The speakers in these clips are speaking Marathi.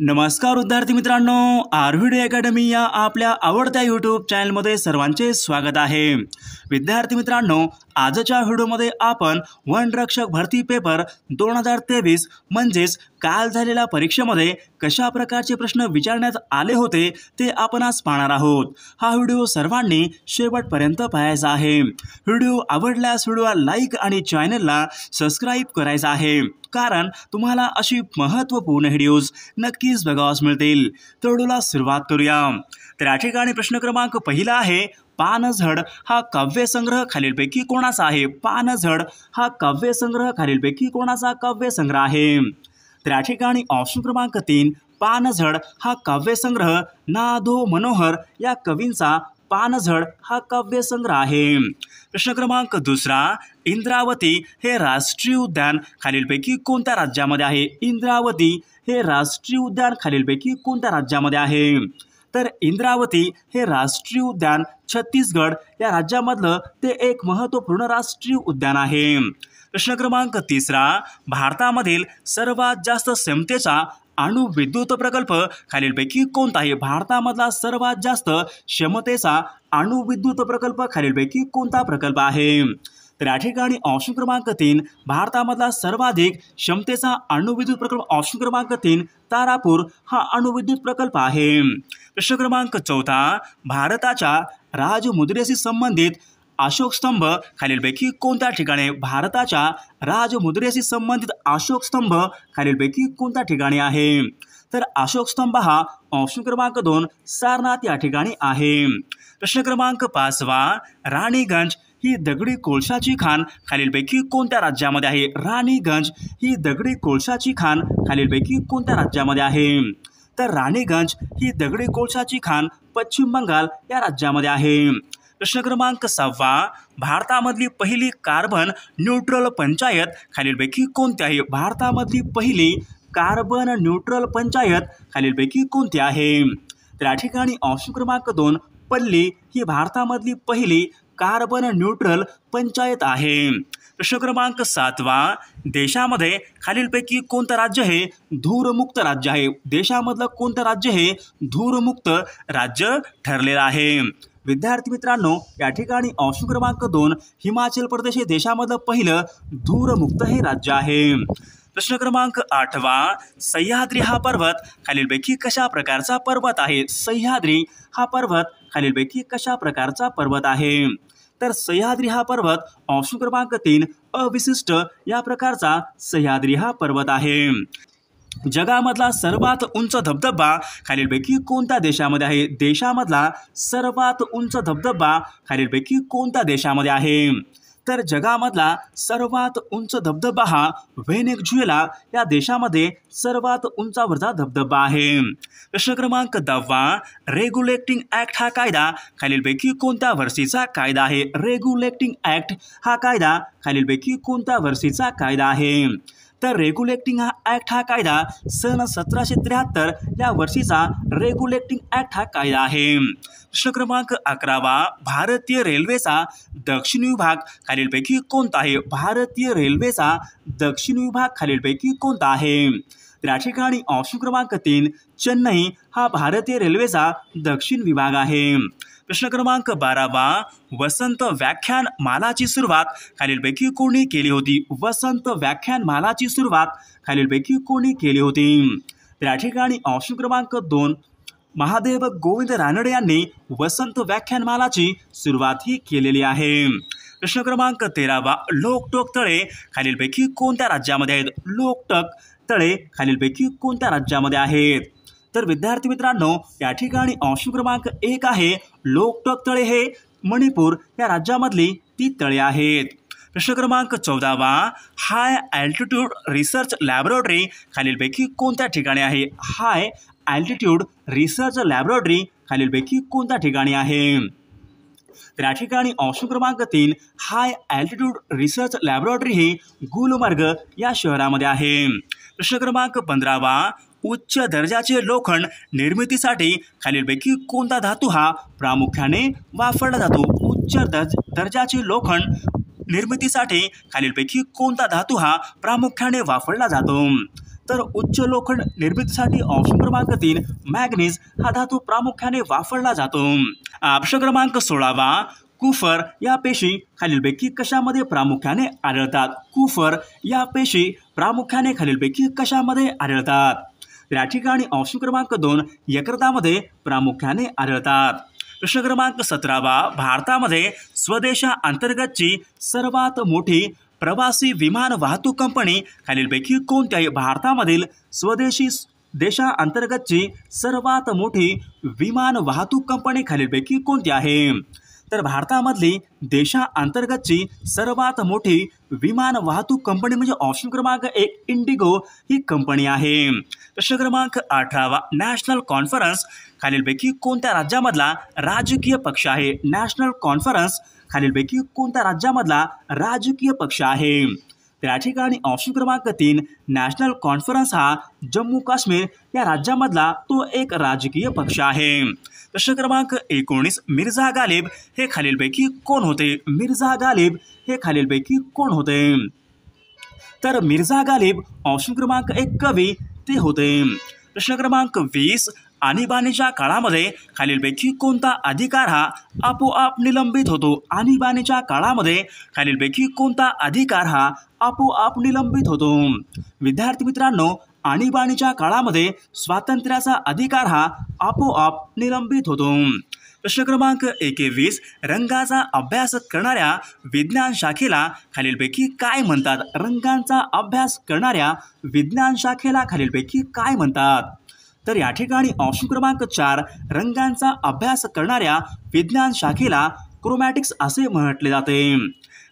नमस्कार विद्यार्थी मित्रांनो, आरव्हीडी अकॅडमी या आपल्या आवडत्या यूट्यूब चॅनलमध्ये सर्वांचे स्वागत आहे। विद्यार्थी मित्रांनो, आजच्या व्हिडिओमध्ये आपण वनरक्षक भरती पेपर 2023 म्हणजेच काल झालेल्या परीक्षेमध्ये कशा प्रकारचे प्रश्न विचारण्यात आले होते ते आपण आज पाहणार आहोत। हा व्हिडिओ सर्वांनी शेवटपर्यंत पाहायचा आहे। व्हिडिओ आवडल्यास व्हिडिओला लाईक आणि चॅनलला सबस्क्राइब करायचं आहे, कारण तुम्हाला अशी महत्त्वपूर्ण व्हिडिओज नक्कीच बघावयास मिळतील। तर व्हिडिओला सुरुवात करूया। तर या ठिकाणी प्रश्न क्रमांक पहिला आहे, पानझड हा काव्यसंग्रह खालीलपैकी कोणाचा आहे? पानझड हा काव्यसंग्रह खालीलपैकी कोणाचा काव्यसंग्रह आहे? तर या ठिकाणी ऑप्शन क्रमांक 3, पानझड हा काव्यसंग्रह ना.धो. मनोहर या कवींचा पानझड हा काव्यसंग्रह आहे। प्रश्न क्रमांक दुसरा, इंद्रावती हे राष्ट्रीय उद्यान खालीलपैकी कोणत्या राज्यामध्ये आहे? इंद्रावती हे राष्ट्रीय उद्यान खालीलपैकी कोणत्या राज्यामध्ये आहे? तर इंद्रावती हे राष्ट्रीय उद्यान छत्तीसगड या राज्यामधलं ते एक महत्त्वपूर्ण राष्ट्रीय उद्यान आहे। प्रश्न क्रमांक तिसरा, भारतामधील सर्वात जास्त क्षमतेचा अणुविद्युत प्रकल्प खालीलपैकी कोणता आहे? भारतामधला सर्वात जास्त क्षमतेचा अणुविद्युत प्रकल्प खालीलपैकी कोणता प्रकल्प आहे? तर या ठिकाणी ऑप्शन क्रमांक 3, भारतामधला सर्वाधिक क्षमतेचा अणुविद्युत प्रकल्प ऑप्शन क्रमांक 3 तारापूर हा अणुविद्युत प्रकल्प आहे। प्रश्न क्रमांक चौथा, भारताच्या राजमुद्रेशी संबंधित अशोक स्तंभ खालीलपैकी कोणत्या ठिकाणी? भारताच्या राजमुद्रेशी संबंधित अशोक स्तंभ खालीलपैकी कोणत्या ठिकाणी आहे? तर अशोक स्तंभ हा ऑप्शन क्रमांक 2 सारनाथ या ठिकाणी आहे। प्रश्न क्रमांक 5वा, राणीगंज ही दगडी कोळशाची खाण खालीलपैकी कोणत्या राज्यामध्ये आहे? राणीगंज ही दगडी कोळशाची खाण खालीलपैकी कोणत्या राज्यामध्ये आहे? तर राणीगंज ही दगडी कोळशाची खाण पश्चिम बंगाल या राज्यामध्ये आहे। प्रश्न क्रमांक 6वा, भारतामधली पहिली कार्बन न्यूट्रल पंचायत खालीलपैकी कोणती आहे? भारतामधली पहिली कार्बन न्यूट्रल पंचायत खालीलपैकी कोणती आहे? तर या ठिकाणी ऑप्शन क्रमांक 2 पल्ली ही भारतामधली पहिली कार्बन न्यूट्रल पंचायत आहे। प्रश्न क्रमांक 7वा, देशामध्ये खालीलपैकी कोणतं राज्य हे धूरमुक्त राज्य आहे? देशामधलं कोणतं राज्य हे धूरमुक्त राज्य ठरलेलं आहे? विद्यार्थी मित्रांनो, या ठिकाणी ऑप्शन क्रमांक 2 हिमाचल प्रदेश हे देशामधलं पहिलं धूरमुक्त हे राज्य आहे। प्रश्न क्रमांक 8वा, सह्याद्री हा पर्वत खालीलपैकी कशा प्रकारचा पर्वत आहे? सह्याद्री हा पर्वत खालीलपैकी कशा प्रकारचा पर्वत आहे? तर सह्याद्री हा पर्वत ऑप्शन क्रमांक 3 अविशिष्ट या प्रकारचा सह्याद्री हा पर्वत आहे। जगामधला सर्वात उंच धबधबा खालीलपैकी कोणत्या देशामध्ये आहे? देशामधला सर्वात उंच धबधबा खालीलपैकी कोणत्या देशामध्ये आहे? तर जगामधला सर्वात उंच धबधबा हा व्हेनेझुएला या देशामध्ये सर्वात उंचावरचा धबधबा आहे। प्रश्न क्रमांक 10वा, रेग्युलेटिंग ॲक्ट हा कायदा खालीलपैकी कोणत्या वर्षीचा कायदा आहे? रेग्युलेटिंग ॲक्ट हा कायदा खालीलपैकी कोणत्या वर्षीचा कायदा आहे? तर रेग्युलेटिंग ॲक्ट हा कायदा सन 1773 या वर्षीचा रेग्युलेटिंग ॲक्ट हा कायदा आहे। प्रश्न क्रमांक 11वा, भारतीय रेल्वेचा दक्षिण विभाग खालीलपैकी कोणता आहे? भारतीय रेल्वेचा दक्षिण विभाग खालीलपैकी कोणता आहे? तर या ठिकाणी ऑप्शन क्रमांक 3 चेन्नई हा भारतीय रेल्वेचा दक्षिण विभाग आहे। प्रश्न क्रमांक 12वा, वसंत व्याख्यान मालाची सुरुवात खालीलपैकी कोणी केली होती? वसंत व्याख्यान मालाची सुरुवात खालीलपैकी कोणी केली होती? तर या ठिकाणी ऑप्शन क्रमांक 2 महादेव गोविंद रानडे यांनी वसंत व्याख्यानमालाची सुरुवात ही केलेली आहे। प्रश्न क्रमांक 13वा, लोकटक तळे खालीलपैकी कोणत्या राज्यामध्ये आहेत? लोकटक तळे खालीलपैकी कोणत्या राज्यामध्ये आहेत? तर विद्यार्थी मित्रांनो, या ठिकाणी ऑप्शन क्रमांक 1 आहे लोकटक तळे हे मणिपूर या राज्यामधली ती तळे आहेत। प्रश्न क्रमांक 14वा, हाय अल्टिट्यूड रिसर्च लॅबोरेटरी खालीलपैकी कोणत्या ठिकाणी आहे? हाय अल्टिट्यूड रिसर्च लॅबोरेटरी खालीलपैकी कोणत्या ठिकाणी आहे? तर या ठिकाणी ऑप्शन क्रमांक 3 हाय अल्टिट्यूड रिसर्च लॅबोरेटरी ही गुलमर्ग या शहरामध्ये आहे। प्रश्न क्रमांक 15वा, उच्च दर्जाचे लोखंड निर्मितीसाठी खालीलपैकी कोणता धातू हा प्रामुख्याने वापरला जातो? उच्च दर्जाचे लोखंड निर्मितीसाठी खालीलपैकी कोणता धातू हा प्रामुख्याने वापरला जातो? तर उच्च लोखंड निर्मितीसाठी ऑप्शन क्रमांक 3 मॅग्नीज हा धातू प्रामुख्याने वापरला जातो। प्रश्न क्रमांक 16 कुफर या पेशी खालीलपैकी कशामध्ये प्रामुख्याने आढळतात? कुफर या पेशी प्रामुख्याने खालीलपैकी कशामध्ये आढळतात? या ठिकाणी ऑप्शन क्रमांक 2 यकृतामध्ये प्रामुख्याने आढळतात। प्रश्न क्रमांक 17 भारतामध्ये स्वदेशांतर्गतची सर्वात मोठी प्रवासी विमान वाहतूक कंपनी खालीलपैकी कोणती आहे? भारतामधील स्वदेशी देशांतर्गतची सर्वात मोठी विमान वाहतूक कंपनी खालीलपैकी कोणती आहे? तर भारतामधली देशांतर्गतची सर्वात मोठी विमान वाहतूक कंपनी म्हणजे ऑप्शन क्रमांक 1 इंडिगो ही कंपनी आहे। प्रश्न क्रमांक 18 नॅशनल कॉन्फरन्स खालीलपैकी कोणत्या राज्यामधला राजकीय पक्ष आहे? नॅशनल कॉन्फरन्स खालीलपैकी कोणत्या राज्यामधला राजकीय पक्ष आहे? त्या ठिकाणी ऑप्शन क्रमांक 3 नॅशनल कॉन्फरन्स हा जम्मू काश्मीर या राज्यामधला तो एक राजकीय पक्ष आहे। प्रश्न क्रमांक 19 मिर्झा गालिब हे खालीलपैकी कोण होते? मिर्झा गालिब हे खालीलपैकी कोण होते? तर मिर्झा गालिब ऑप्शन क्रमांक 1 कवी ते होते। प्रश्न क्रमांक 20 आणीबाणीच्या काळामध्ये खालीलपैकी कोणता अधिकार हा आपोआप निलंबित होतो? आणीबाणीच्या काळामध्ये खालीलपैकी कोणता अधिकार हा आपोआप निलंबित होतो? विद्यार्थी मित्रांनो, आणीबाणीच्या काळामध्ये स्वातंत्र्याचा अधिकार हा आपोआप निलंबित होतो। प्रश्न क्रमांक 21 रंगाचा अभ्यास करणाऱ्या विज्ञान शाखेला खालीलपैकी काय म्हणतात? रंगांचा अभ्यास करणाऱ्या विज्ञान शाखेला खालीलपैकी काय म्हणतात? तर या ठिकाणी ऑप्शन क्रमांक 4 रंगांचा अभ्यास करणाऱ्या विज्ञान शाखेला क्रोमॅटिक्स असे म्हटले जाते।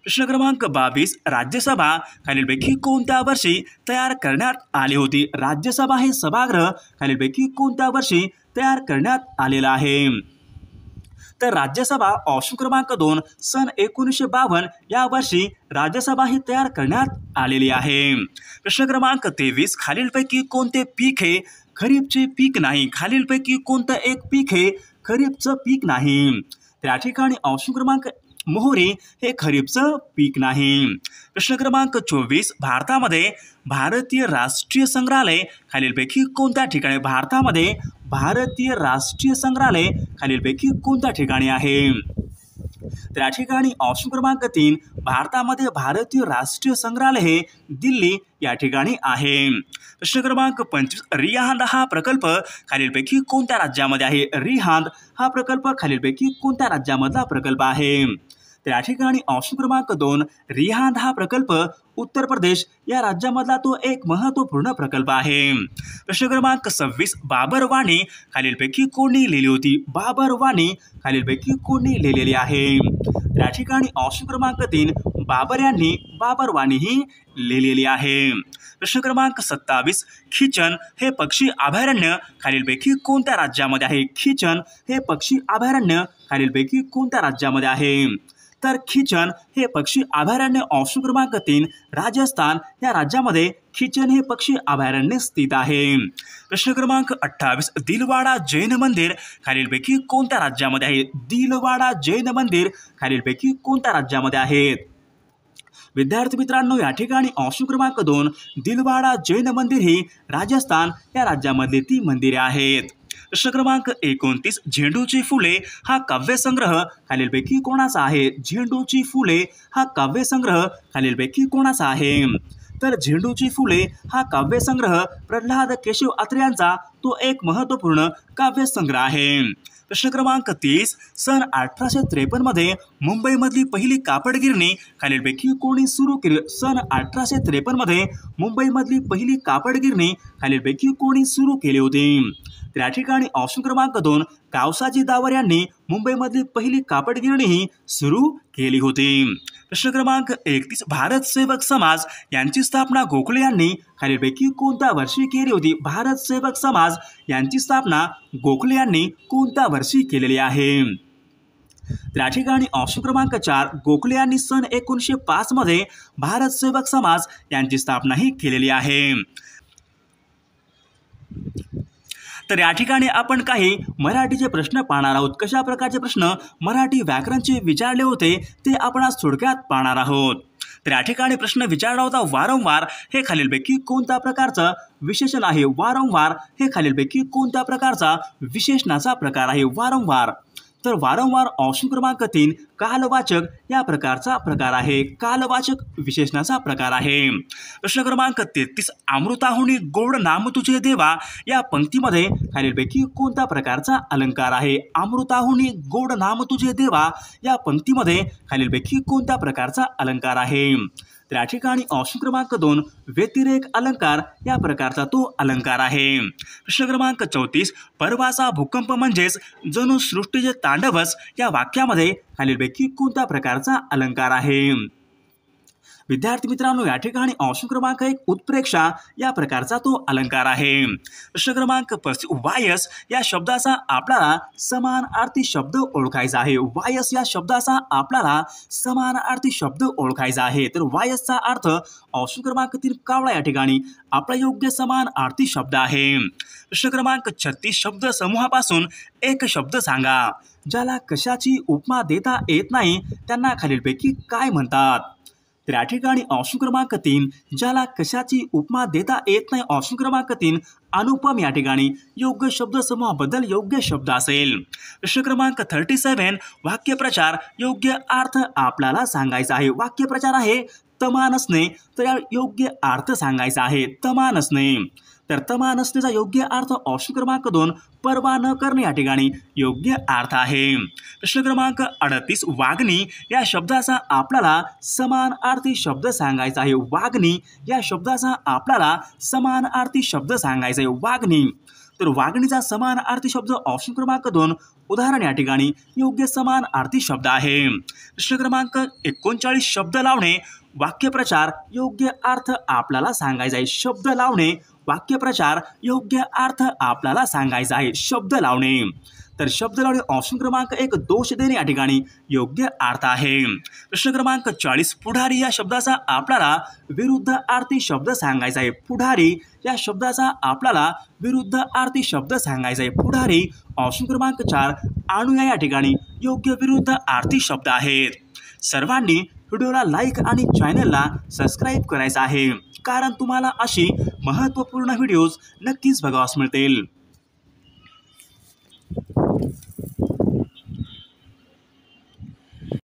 प्रश्न क्रमांक 22 राज्यसभा खालीलपैकी कोणत्या वर्षी तयार करण्यात आली होती? राज्यसभा हे सभागृह खालीलपैकी कोणत्या वर्षी तयार करण्यात आलेला आहे? तर राज्यसभा ऑप्शन क्रमांक 2 सन 1952 या वर्षी राज्यसभा ही तयार करण्यात आलेली आहे। प्रश्न क्रमांक 23 खालीलपैकी कोणते पीक हे खरीपचे पीक नाही? खालीलपैकी कोणतं एक पीक हे खरीपचं पीक नाही? त्या ठिकाणी ऑप्शन क्रमांक मोहरी हे खरीपचं पीक नाही। प्रश्न क्रमांक 24 भारतामध्ये भारतीय राष्ट्रीय संग्रहालय खालीलपैकी कोणत्या ठिकाणी? भारतामध्ये भारतीय राष्ट्रीय संग्रहालय खालीलपैकी कोणत्या ठिकाणी आहे? त्या ठिकाणी ऑप्शन क्रमांक 3 भारतामध्ये भारतीय राष्ट्रीय संग्रहालय हे दिल्ली या ठिकाणी आहे। प्रश्न क्रमांक 25 रिहांद हा प्रकल्प खालीलपैकी कोणत्या राज्यामध्ये आहे? रिहांद हा प्रकल्प खालीलपैकी कोणत्या राज्यामधला प्रकल्प आहे? त्या ठिकाणी ऑप्शन क्रमांक 2 रिहांद हा प्रकल्प उत्तर प्रदेश या राज्यामधला तो एक महत्त्वपूर्ण प्रकल्प आहे। प्रश्न क्रमांक 26 बाबर वाणी खालीलपैकी कोणी लिहिली होती? बाबर वाणी खालीलपैकी कोणी लिहिलेली आहे? त्या ठिकाणी ऑप्शन क्रमांक 3 बाबर यांनी बाबर वाणी ही लिहिलेली आहे। प्रश्न क्रमांक 27 खिचन हे पक्षी अभयारण्य खालीलपैकी कोणत्या राज्यामध्ये आहे? खिचन हे पक्षी अभयारण्य खालीलपैकी कोणत्या राज्यामध्ये आहे? तर खिचन हे पक्षी अभयारण्य ऑप्शन क्रमांक 3 राजस्थान या राज्यामध्ये खिचन हे पक्षी अभयारण्य स्थित आहे। प्रश्न क्रमांक 28 दिलवाडा जैन मंदिर खालीलपैकी कोणत्या राज्यामध्ये आहे? दिलवाडा जैन मंदिर खालीलपैकी कोणत्या राज्यामध्ये आहेत? विद्यार्थी मित्रांनो, या ठिकाणी ऑप्शन क्रमांक 2 दिलवाडा जैन मंदिर ही राजस्थान या राज्यामधली ती मंदिरे आहेत। प्रश्न क्रमांक 29 झेंडूची फुले हा काव्यसंग्रह खालीलपैकी कोणाचा आहे? झेंडूची फुले हा काव्यसंग्रह खालीलपैकी कोणाचा आहे? तर झेंडूची फुले हा काव्यसंग्रह प्रल्हाद केशव अत्रे यांचा तो एक महत्त्वपूर्ण काव्यसंग्रह आहे। प्रश्न क्रमांक 30 सन 1853 मध्ये मुंबईमधली पहिली कापड गिरणी खालीलपैकी कोणी सुरू केली? सन 1853 मध्ये मुंबईमधली पहिली कापड गिरणी खालीलपैकी कोणी सुरू केली होती? त्या ठिकाणी ऑप्शन क्रमांक 2 कावसाजी दावर यांनी मुंबईमधली पहिली कापड गिरणी ही सुरू केली होती। प्रश्न क्रमांक 31 भारत सेवक समाज यांची स्थापना गोखले यांनी खालीलपैकी कोणत्या वर्षी केली होती? भारत सेवक समाज यांची स्थापना गोखले यांनी कोणत्या वर्षी केलेली आहे? त्या ठिकाणी ऑप्शन क्रमांक 4 गोखले यांनी सन 1905 मध्ये भारत सेवक समाज यांची स्थापना ही केलेली आहे। तर या ठिकाणी आपण काही मराठीचे प्रश्न पाहणार आहोत। कशा प्रकारचे प्रश्न मराठी व्याकरणचे विचारले होते ते आपण आज थोडक्यात पाहणार आहोत। तर या ठिकाणी प्रश्न विचारला होता वारंवार हे खालीलपैकी कोणत्या प्रकारचं विशेषण आहे? वारंवार हे खालीलपैकी कोणत्या प्रकारचा विशेषणाचा प्रकार आहे? वारंवार. तर वारंवार ऑप्शन क्रमांक 3 कालवाचक या प्रकारचा प्रकार आहे. कालवाचक विशेषणाचा प्रकार आहे. प्रश्न क्रमांक 33 अमृताहुनी गोड नाम तुझे देवा या पंक्तीमध्ये खालीलपैकी कोणत्या प्रकारचा अलंकार आहे? अमृताहुनी गोड नाम तुझे देवा या पंक्तीमध्ये खालीलपैकी कोणत्या प्रकारचा अलंकार आहे? तर या ठिकाणी ऑप्शन क्रमांक 2 व्यतिरेक अलंकार या प्रकारचा तो अलंकार आहे. प्रश्न क्रमांक 34 परवाचा भूकंप म्हणजेच जणू सृष्टीचे तांडवच या वाक्यामध्ये खालीलपैकी कोणत्या प्रकारचा अलंकार आहे? विद्यार्थी मित्रांनो या ठिकाणी ऑप्शन क्रमांक 1 उत्प्रेक्षा या प्रकारचा तो अलंकार आहे. प्रश्न क्रमांक 35 वायस या शब्दाचा आपल्याला समानार्थी शब्द ओळखायचा आहे. वायस या शब्दाचा आपल्याला समानार्थी शब्द ओळखायचा आहे. तर वायसचा अर्थ ऑप्शन क्रमांक 3 कावळा या ठिकाणी आपला योग्य समानार्थी शब्द आहे. प्रश्न क्रमांक 36 शब्द समूहापासून एक शब्द सांगा. ज्याला कशाची उपमा देता येत नाही त्यांना खालीलपैकी काय म्हणतात? तर या ठिकाणी ऑप्शन क्रमांक 3 ज्याला कशाची उपमा देता येत नाही ऑप्शन क्रमांक 3 अनुपम या ठिकाणी योग्य शब्द समूहाबद्दल योग्य शब्द असेल. प्रश्न क्रमांक 37 वाक्यप्रचार योग्य अर्थ आपल्याला सांगायचा आहे. वाक्यप्रचार आहे तमा नसणे तर या योग्य अर्थ सांगायचा आहे. तमा नसणे. तर तमा नसण्याचा योग्य अर्थ ऑप्शन क्रमांक 2 परवा न करणे या ठिकाणी योग्य अर्थ आहे. प्रश्न क्रमांक 38 वागणी या शब्दाचा आपल्याला समानार्थी शब्द सांगायचा आहे. वागणी या शब्दाचा आपल्याला समानार्थी शब्द सांगायचा आहे. वागणी. तर वागणीचा समानार्थी शब्द ऑप्शन क्रमांक 2 उदाहरण या ठिकाणी योग्य समानार्थी शब्द आहे. प्रश्न क्रमांक 39 शब्द लावणे वाक्यप्रचार योग्य अर्थ आपल्याला सांगायचा आहे. शब्द लावणे वाक्यप्रचार योग्य अर्थ आपल्याला सांगायचा आहे. शब्द लावणे. तर शब्द लावणे ऑप्शन क्रमांक 1 दोष देणे या ठिकाणी योग्य अर्थ आहे. प्रश्न क्रमांक 40 पुढारी या शब्दाचा आपल्याला विरुद्ध अर्थी शब्द सांगायचा आहे. पुढारी या शब्दाचा आपल्याला विरुद्ध अर्थी शब्द सांगायचा आहे. पुढारी ऑप्शन क्रमांक 4 अनुया या ठिकाणी योग्य विरुद्ध अर्थी शब्द आहेत. सर्वांनी व्हिडिओला लाईक आणि चॅनलला सबस्क्राईब करायचं आहे कारण तुम्हाला अशी महत्त्वपूर्ण व्हिडिओज नक्कीच बघावयास मिळतील.